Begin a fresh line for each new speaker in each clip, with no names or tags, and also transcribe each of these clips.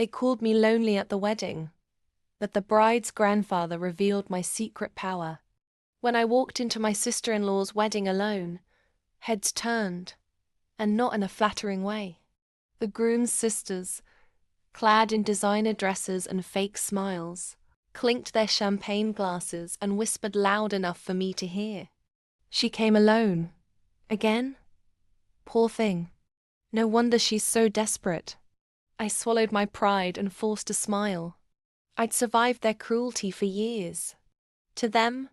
They called me lonely at the wedding, but the bride's grandfather revealed my secret power. When I walked into my sister-in-law's wedding alone, heads turned, and not in a flattering way. The groom's sisters, clad in designer dresses and fake smiles, clinked their champagne glasses and whispered loud enough for me to hear. She came alone. Again? Poor thing. No wonder she's so desperate. I swallowed my pride and forced a smile. I'd survived their cruelty for years. To them,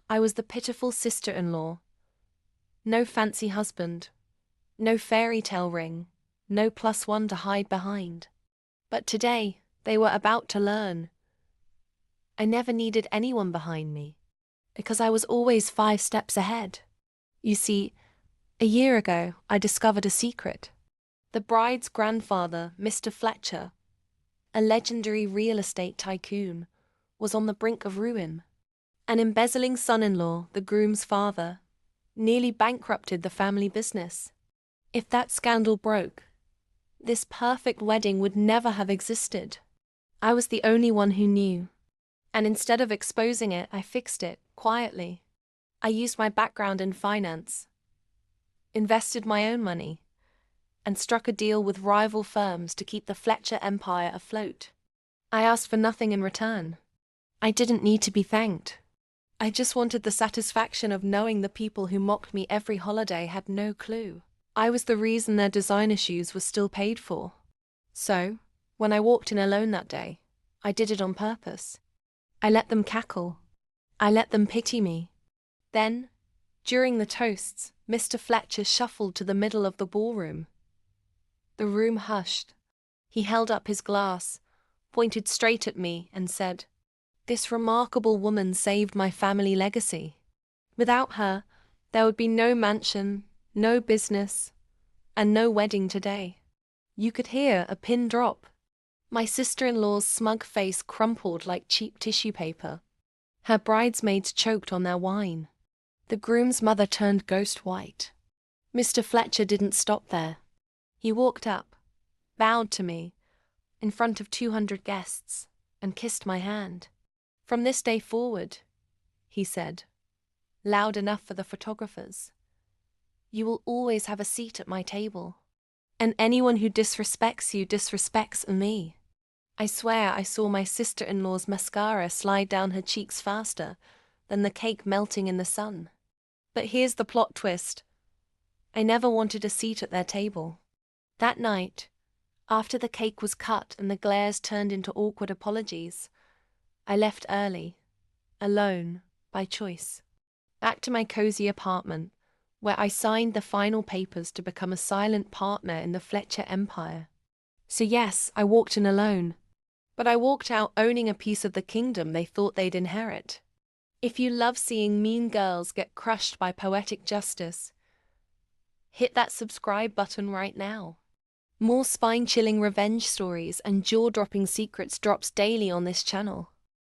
I was the pitiful sister-in-law. No fancy husband, no fairy tale ring, no +1 to hide behind. But today, they were about to learn. I never needed anyone behind me, because I was always 5 steps ahead. You see, a year ago, I discovered a secret. The bride's grandfather, Mr. Fletcher, a legendary real estate tycoon, was on the brink of ruin. An embezzling son-in-law, the groom's father, nearly bankrupted the family business. If that scandal broke, this perfect wedding would never have existed. I was the only one who knew, and instead of exposing it, I fixed it, quietly. I used my background in finance, invested my own money, and struck a deal with rival firms to keep the Fletcher empire afloat. I asked for nothing in return. I didn't need to be thanked. I just wanted the satisfaction of knowing the people who mocked me every holiday had no clue. I was the reason their designer shoes were still paid for. So, when I walked in alone that day, I did it on purpose. I let them cackle. I let them pity me. Then, during the toasts, Mr. Fletcher shuffled to the middle of the ballroom. The room hushed. He held up his glass, pointed straight at me, and said, "This remarkable woman saved my family legacy. Without her, there would be no mansion, no business, and no wedding today." You could hear a pin drop. My sister-in-law's smug face crumpled like cheap tissue paper. Her bridesmaids choked on their wine. The groom's mother turned ghost white. Mr. Fletcher didn't stop there. He walked up, bowed to me, in front of 200 guests, and kissed my hand. "From this day forward," he said, loud enough for the photographers, "you will always have a seat at my table. And anyone who disrespects you disrespects me." I swear I saw my sister-in-law's mascara slide down her cheeks faster than the cake melting in the sun. But here's the plot twist. I never wanted a seat at their table. That night, after the cake was cut and the glares turned into awkward apologies, I left early, alone, by choice. Back to my cozy apartment, where I signed the final papers to become a silent partner in the Fletcher empire. So yes, I walked in alone, but I walked out owning a piece of the kingdom they thought they'd inherit. If you love seeing mean girls get crushed by poetic justice, hit that subscribe button right now. More spine-chilling revenge stories and jaw-dropping secrets drops daily on this channel.